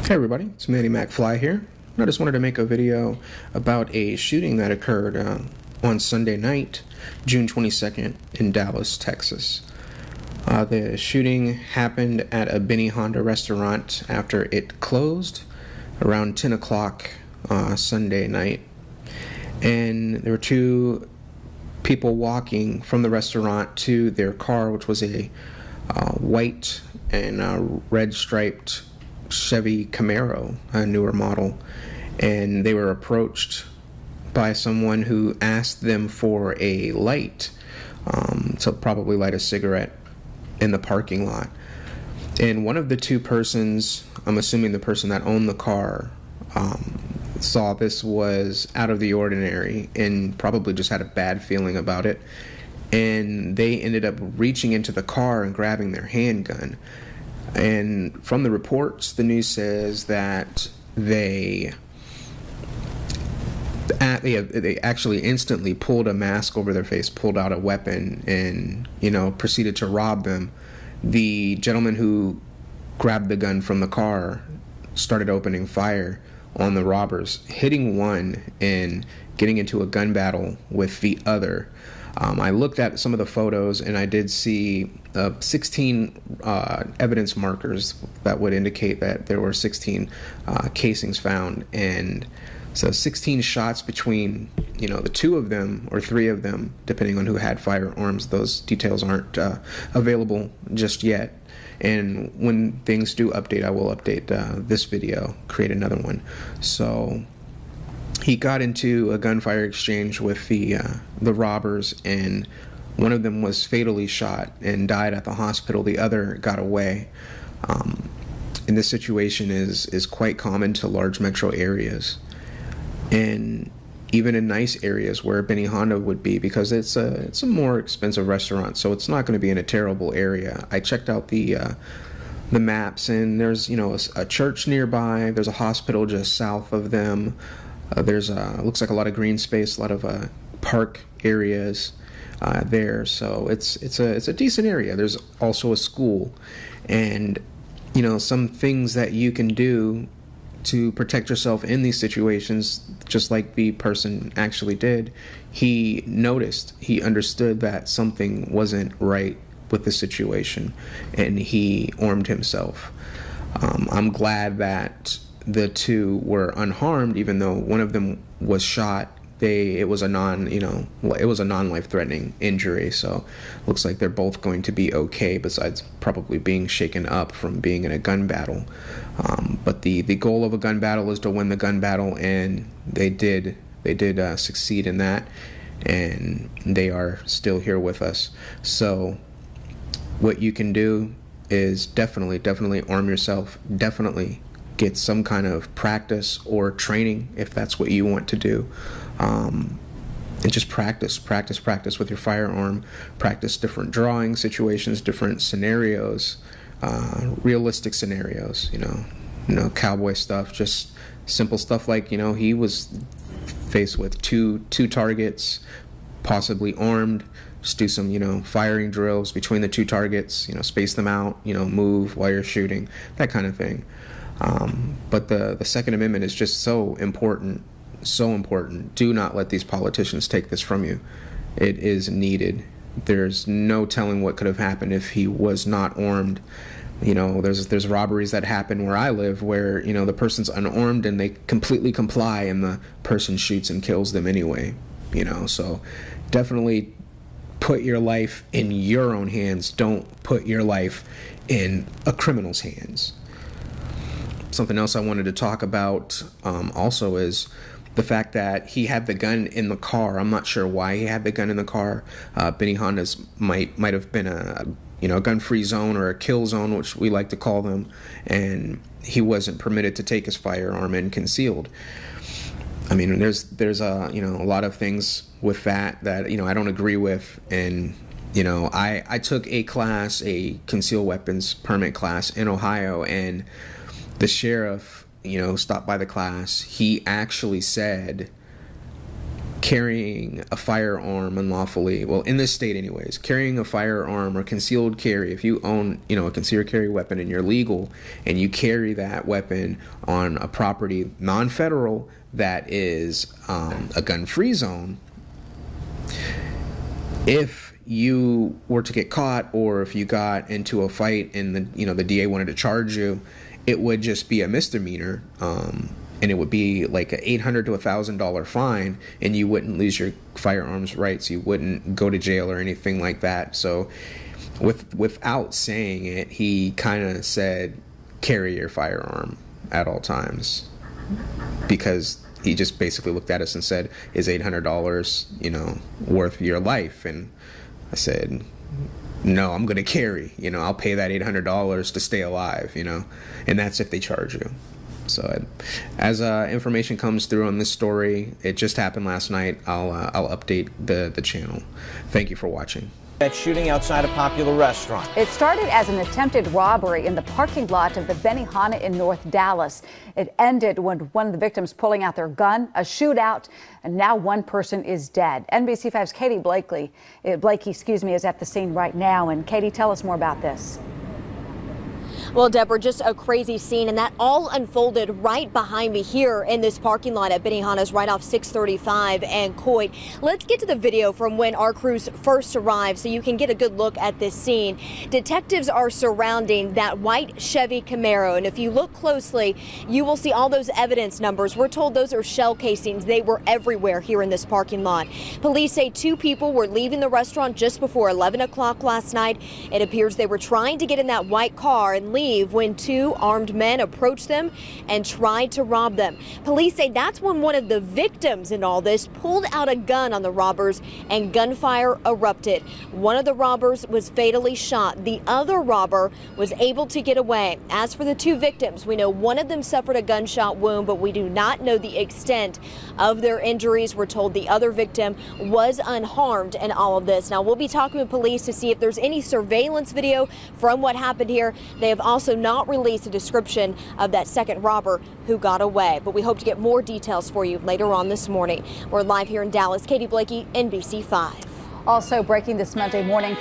Hey everybody, it's Manny McFly here. I just wanted to make a video about a shooting that occurred on Sunday night, June 22nd in Dallas, Texas. The shooting happened at a Benihana restaurant after it closed around 10 o'clock Sunday night. And there were two people walking from the restaurant to their car, which was a white and red striped Chevy Camaro, a newer model, and they were approached by someone who asked them for a light, to probably light a cigarette in the parking lot. And one of the two persons, I'm assuming the person that owned the car, saw this was out of the ordinary and probably just had a bad feeling about it, and they ended up reaching into the car and grabbing their handgun. And from the reports, the news says that they actually instantly pulled a mask over their face, pulled out a weapon, and proceeded to rob them. The gentleman who grabbed the gun from the car started opening fire on the robbers, hitting one and getting into a gun battle with the other. I looked at some of the photos and I did see 16 evidence markers that would indicate that there were 16 casings found, and so 16 shots between the two of them or three of them, depending on who had firearms. Those details aren't available just yet, and when things do update, I will update this video, create another one. So he got into a gunfire exchange with the robbers, and one of them was fatally shot and died at the hospital. The other got away. And this situation is quite common to large metro areas, and even in nice areas where Benihana would be, because it's a more expensive restaurant, so it's not going to be in a terrible area. I checked out the maps, and there's a church nearby. There's a hospital just south of them. There's looks like a lot of green space, a lot of park areas there, so it's a decent area. There's also a school, and some things that you can do to protect yourself in these situations, just like the person actually did. He noticed, he understood that something wasn't right with the situation, and he armed himself. I'm glad that the two were unharmed, even though one of them was shot. It was a non-life-threatening injury, so looks like they're both going to be okay, besides probably being shaken up from being in a gun battle. But the goal of a gun battle is to win the gun battle, and they did succeed in that, and they are still here with us. So what you can do is definitely arm yourself. Definitely get some kind of practice or training if that's what you want to do, and just practice with your firearm. Practice different drawing situations, different scenarios, realistic scenarios, cowboy stuff, just simple stuff like he was faced with two targets, possibly armed. Just do some firing drills between the two targets, space them out, move while you're shooting, that kind of thing. But the Second Amendment is just so important, so important. Do not let these politicians take this from you. It is needed. There's no telling what could have happened if he was not armed. There's robberies that happen where I live where the person's unarmed and they completely comply, and the person shoots and kills them anyway. So definitely put your life in your own hands. Don't put your life in a criminal's hands. Something else I wanted to talk about also is the fact that he had the gun in the car. I'm not sure why he had the gun in the car. Benihana's might have been a gun-free zone or a kill zone, which we like to call them, and he wasn't permitted to take his firearm in concealed. I mean, there's a lot of things with that I don't agree with, and I took a class, a concealed weapons permit class in Ohio, and the sheriff stopped by the class. He actually said carrying a firearm unlawfully, well, in this state anyways, carrying a firearm or concealed carry, if you own, a concealed carry weapon and you're legal and you carry that weapon on a property, non-federal, that is a gun-free zone, if you were to get caught or if you got into a fight and the DA wanted to charge you, it would just be a misdemeanor, and it would be like an $800 to $1,000 fine, and you wouldn't lose your firearms rights. You wouldn't go to jail or anything like that. So without saying it, he kind of said, carry your firearm at all times, because he just basically looked at us and said, is $800, worth your life? And I said, no, I'm going to carry. I'll pay that $800 to stay alive, and that's if they charge you. So as information comes through on this story, it just happened last night, I'll update the channel. Thank you for watching. That shooting outside a popular restaurant. It started as an attempted robbery in the parking lot of the Benihana in North Dallas. It ended when one of the victims pulling out their gun, a shootout, and now one person is dead. NBC5's Katie Blakey, is at the scene right now. And Katie, tell us more about this. Well, Deborah, just a crazy scene, and that all unfolded right behind me here in this parking lot at Benihana's right off 635 and Coit. Let's get to the video from when our crews first arrived so you can get a good look at this scene. Detectives are surrounding that white Chevy Camaro, and if you look closely, you will see all those evidence numbers. We're told those are shell casings. They were everywhere here in this parking lot. Police say 2 people were leaving the restaurant just before 11 o'clock last night. It appears they were trying to get in that white car and leave when 2 armed men approached them and tried to rob them. Police say that's when one of the victims in all this pulled out a gun on the robbers and gunfire erupted. One of the robbers was fatally shot. The other robber was able to get away. As for the 2 victims, we know one of them suffered a gunshot wound, but we do not know the extent of their injuries. We're told the other victim was unharmed in all of this. Now, we'll be talking with police to see if there's any surveillance video from what happened here. They have also not released a description of that second robber who got away, but we hope to get more details for you later on this morning. We're live here in Dallas. Katie Blakey, NBC5. Also breaking this Monday morning.